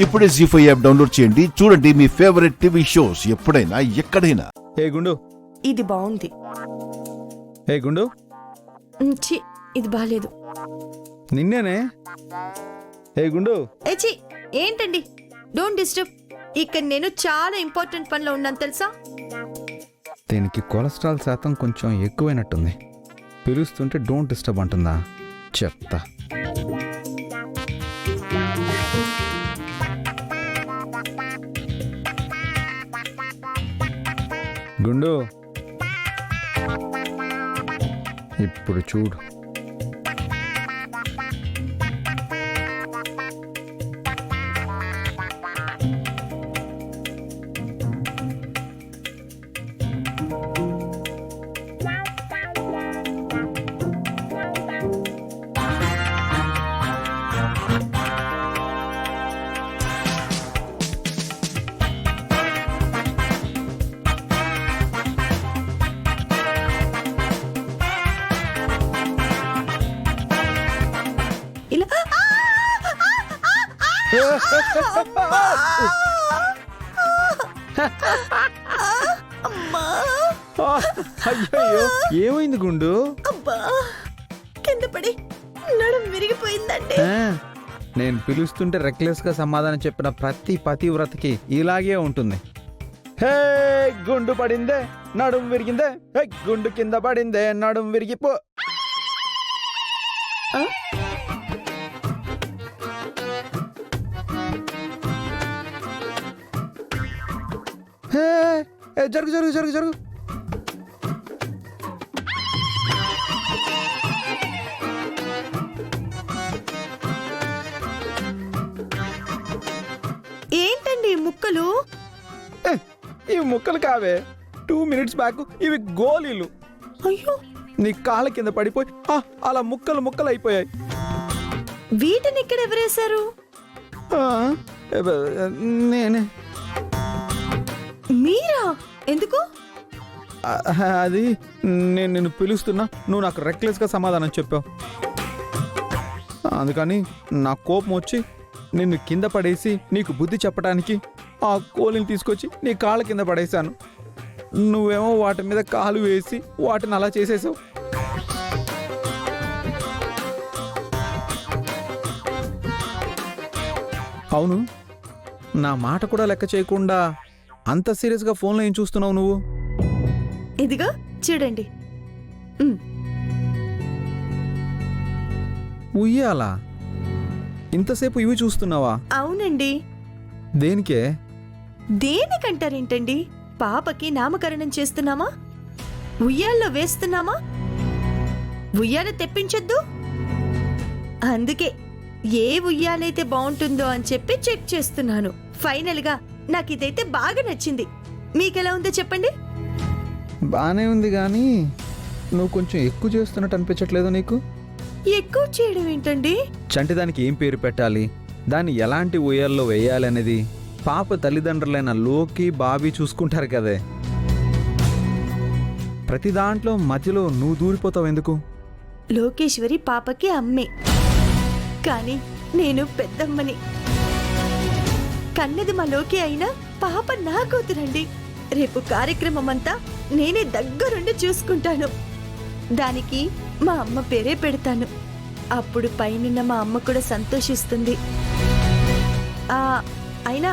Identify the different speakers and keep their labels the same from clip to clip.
Speaker 1: ఇప్పుడే జీ5 app download చేయండి. చూడండి మీ ఫేవరెట్ టీవీ షోస్ ఎప్పుడైనా ఎక్కడైనా.
Speaker 2: హే గుండు,
Speaker 3: ఇది బాగుంది.
Speaker 2: హే గుండు,
Speaker 3: ఛీ, ఇది బాలేదు.
Speaker 2: నిన్నేనే. హే గుండు,
Speaker 3: ఛీ, ఏంటండి? Don't disturb. ఇక్కడ నేను చాలా ఇంపార్టెంట్ పనిలో ఉన్నాను తెలుసా.
Speaker 2: దీనికి కొలెస్ట్రాల్ శాతం కొంచెం ఎక్కువైనట్టుంది. పిలుస్తుంటే డోంట్ డిస్టర్బ్ అంటుందా? చెప్తా. గుండు, ఇప్పుడు చూడు. అయ్యో, ఏమైంది గుండు?
Speaker 3: అబ్బా, కింద పడి నడుం విరిగిపోయిందండి.
Speaker 2: నేను పిలుస్తుంటే రెక్లెస్ గా సమాధానం చెప్పిన ప్రతి పతివ్రతకి ఇలాగే ఉంటుంది. హే గుండు పడిందే, నడుం విరిగిందే. హే గుండు కింద పడిందే, నడుం విరిగిపో. జరుగు జరుగు జరుగు జరుగు.
Speaker 3: ఏంటండి ముక్కలు?
Speaker 2: ఇవి ముక్కలు కావే. 2 minutes బ్యాక్ ఇవి గోళీలు.
Speaker 3: అయ్యో,
Speaker 2: నీ కాళ్ళ కింద పడిపోయి అలా ముక్కలు ముక్కలు అయిపోయాయి.
Speaker 3: వీటిని ఇక్కడ ఎవరేశారు?
Speaker 2: నేనే.
Speaker 3: మీరా? ఎందుకు?
Speaker 2: అది నేను నిన్ను పిలుస్తున్నా, నువ్వు నాకు రెక్లెస్గా సమాధానం చెప్పావు. అందుకని నా కోపం వచ్చి నిన్ను కింద పడేసి నీకు బుద్ధి చెప్పడానికి ఆ కోలిని తీసుకొచ్చి నీ కాళ్ళ కింద పడేశాను. నువ్వేమో వాటి మీద కాలు వేసి వాటిని అలా చేసేసావు. అవును, నా మాట కూడా లెక్క చేయకుండా అంత సీరియస్గా ఫోన్లో ఏం చూస్తున్నావు నువ్వు?
Speaker 3: ఇదిగా చూడండి.
Speaker 2: ఉయ్యాలా? ఇంతసేపు ఇవి చూస్తున్నావా?
Speaker 3: అవునండి.
Speaker 2: దేనికే?
Speaker 3: దేనికంటారేంటండి? పాపకి నామకరణం చేస్తున్నామా? ఉయ్యాల్లో వేస్తున్నామా? ఉయ్యాల తెప్పించొద్దు. అందుకే ఏ ఉయ్యాలైతే బాగుంటుందో అని చెప్పి చెక్ చేస్తున్నాను. ఫైనల్ గా నాకు ఇదైతే బాగా నచ్చింది. మీకెలా ఉందో చెప్పండి.
Speaker 2: బానే ఉంది, కానీ నువ్వు కొంచెం ఎక్కువ చేస్తున్నట్టు అనిపించట్లేదు నీకు?
Speaker 3: ఎక్కువ చేయడం ఏంటండి?
Speaker 2: చంటి దానికి ఏం పేరు పెట్టాలి, దాన్ని ఎలాంటి ఉయ్యాల్లో వేయాలి అనేది పాప తల్లిదండ్రులైన లోకి బాబీ చూసుకుంటారు కదే. ప్రతి దాంట్లో మధ్యలో నువ్వు దూరిపోతావు ఎందుకు?
Speaker 3: లోకేశ్వరి పాపకి అమ్మే, కానీ నేను పెద్దమ్మని. కన్నది మా లోకి అయినా పాప నా కూతురండి. రేపు కార్యక్రమం అంతా నేనే దగ్గరుండి చూసుకుంటాను. దానికి మా అమ్మ పేరే పెడతాను. అప్పుడు పైన మా అమ్మ కూడా సంతోషిస్తుంది. అయినా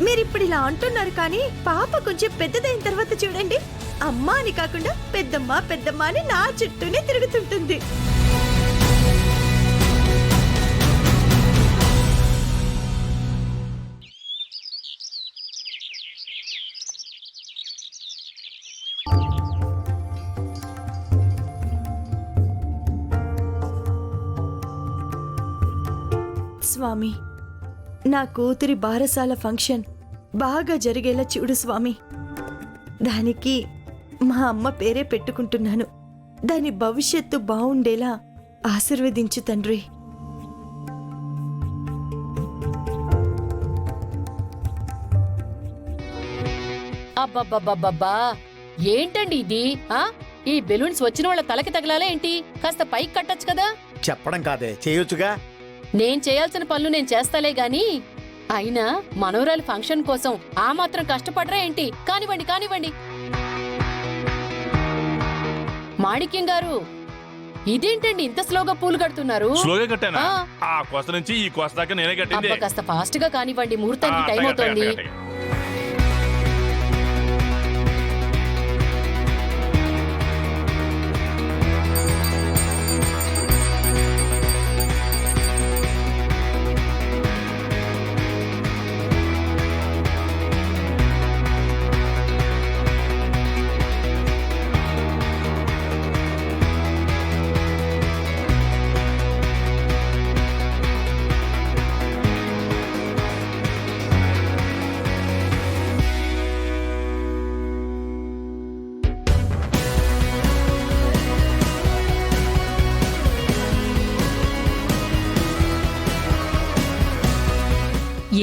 Speaker 3: మీరిప్పుడు ఇలా అంటున్నారు, కానీ పాప కొంచెం పెద్దదైన తర్వాత చూడండి, అమ్మ అని కాకుండా పెద్దమ్మ పెద్దమ్మ అని నా చుట్టూనే తిరుగుతుంటుంది. స్వామి, నా కూతురి బారసాల ఫంక్షన్ బాగా జరిగేలా చూడు స్వామి. దానికి మా అమ్మ పేరే పెట్టుకుంటున్నాను. దాని భవిష్యత్తు బాగుండేలా ఆశీర్వదించు తండ్రి.
Speaker 4: అబ్బబ్బబ్బబ్బా, ఏంటండి ఇది? ఈ బెలూన్స్ వచ్చిన వాళ్ళ తలకి తగలాలా ఏంటి? కాస్త పైకి కట్టొచ్చు కదా.
Speaker 5: చెప్పడం కాదే, చేయొచ్చుగా.
Speaker 4: నేను చేయాల్సిన పనులు నేను చేస్తాలే గాని అయినా మనవరాలి ఫంక్షన్ కోసం ఆ మాత్రం కష్టపడరా ఏంటి? కానివ్వండి కానివ్వండి. మాణిక్యం గారు, ఇదేంటండి ఇంత స్లోగా పూలు కడుతున్నారు?
Speaker 5: స్లోగా కట్టానా?
Speaker 4: ఆ.
Speaker 5: ఆ కోస్త నుంచి ఈ కోస్త దాకా నేనే కట్టింది.
Speaker 4: అబ్బా, కాస్త ఫాస్ట్ గా కానివ్వండి, ముహూర్తానికి
Speaker 5: ఆ,
Speaker 4: టైం
Speaker 5: అట్టగే,
Speaker 4: అవుతోంది.
Speaker 5: అట్టగే, అట్టగే.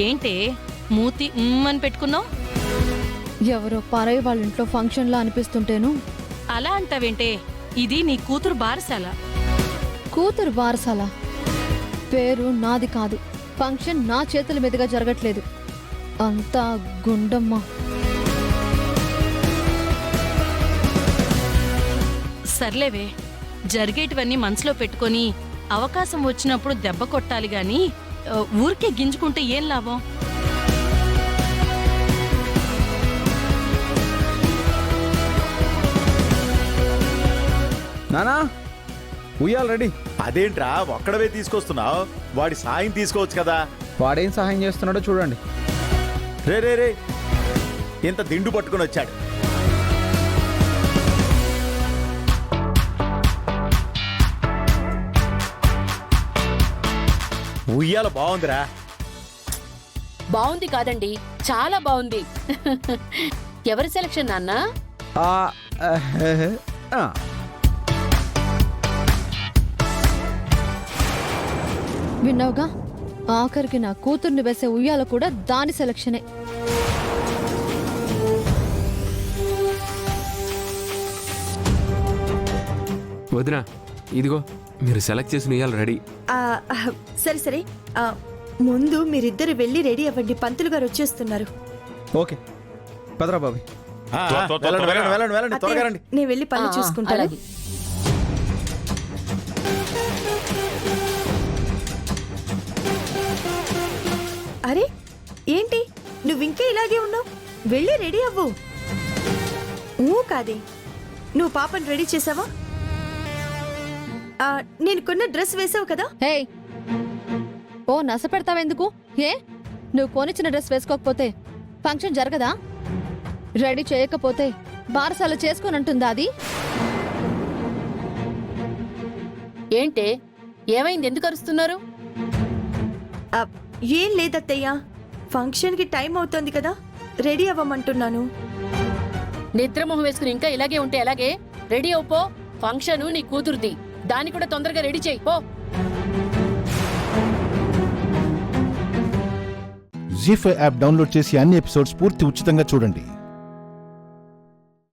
Speaker 6: ఏంటే మూతి అని పెట్టుకున్నావు?
Speaker 7: ఎవరో పరాయి వాళ్ళ ఇంట్లో ఫంక్షన్లా అనిపిస్తుంటేను.
Speaker 6: అలా అంటావేంటే? ఇది నీ కూతురు బారసాల.
Speaker 7: కూతురు బారసాల పేరు నాది కాదు. ఫంక్షన్ నా చేతుల మీదుగా జరగట్లేదు. అంతా గుండమ్మ.
Speaker 6: సర్లేవే, జరిగేటివన్నీ మనసులో పెట్టుకొని అవకాశం వచ్చినప్పుడు దెబ్బ కొట్టాలి గాని ఊరికే గింజుకుంటే ఏం లాభం?
Speaker 2: నానా ఉయ్యాల రెడీ.
Speaker 8: అదేంట్రా ఒక్కడవే తీసుకొస్తున్నావు? వాడి సాయం తీసుకోవచ్చు కదా.
Speaker 2: వాడేం సహాయం చేస్తున్నాడో చూడండి.
Speaker 8: రే రే రే ఇంత దిండు పట్టుకుని వచ్చాడు. ఉయ్యాల బాగుందిరా.
Speaker 4: బాగుంది కాదండి, చాలా బాగుంది. ఎవరి సెలక్షన్ నాన్న?
Speaker 2: ఆ, ఆ.
Speaker 7: విన్నావుగా, ఆఖరికి నా కూతుర్ని వేసే ఉయ్యాల కూడా దాని సెలక్షనే.
Speaker 9: వదినా, ఇదిగో మీరు సెలెక్ట్ చేసిన ఉయ్యాల రెడీ.
Speaker 3: సరే సరే, ముందు మీరిద్దరు వెళ్ళి రెడీ అవ్వండి, పంతులు గారు వచ్చేస్తున్నారు.
Speaker 2: ఓకే పదరా బాబు.
Speaker 8: ఆ,
Speaker 5: త్వర, త్వర,
Speaker 8: వెళ్ళండి,
Speaker 5: త్వరగా.
Speaker 8: వెళ్ళండి, వెళ్ళండి, త్వరగా
Speaker 3: అత్తయ్య,
Speaker 8: రండి.
Speaker 3: నేను వెళ్ళి పనులు
Speaker 4: ఆ,
Speaker 3: చూసుకుంటాను.
Speaker 4: అలాగే.
Speaker 3: అరే ఏంటి నువ్వు ఇంకా ఇలాగే ఉన్నావు? వెళ్ళి రెడీ అవ్వు. కాదే, నువ్వు పాపని రెడీ చేసావా? నేను కొన్న డ్రెస్ వేసావు కదా?
Speaker 7: హే, ఓ నస పెడతావెందుకు? ఏ, నువ్వు కొనిచ్చిన డ్రెస్ వేసుకోకపోతే ఫంక్షన్ జరగదా? రెడీ చేయకపోతే బారసాల చేసుకోనంటుందా అది?
Speaker 4: ఏంటే, ఏమైంది? ఎందుకు అరుస్తున్నారు?
Speaker 3: ఆ, ఏం లేదత్తయ్యా, ఫంక్షన్కి టైం అవుతోంది కదా, రెడీ అవ్వమంటున్నాను.
Speaker 4: నిద్ర మొహం వేసుకుని ఇంకా ఇలాగే ఉంటే ఎలాగే? రెడీ అవుపో. ఫంక్షన్ నీ కూతురుది, దాన్ని కూడా తొందరగా రెడీ చేయి పో.
Speaker 1: జీ5 యాప్ డౌన్లోడ్ చేసి అన్ని ఎపిసోడ్స్ పూర్తి ఉచితంగా చూడండి.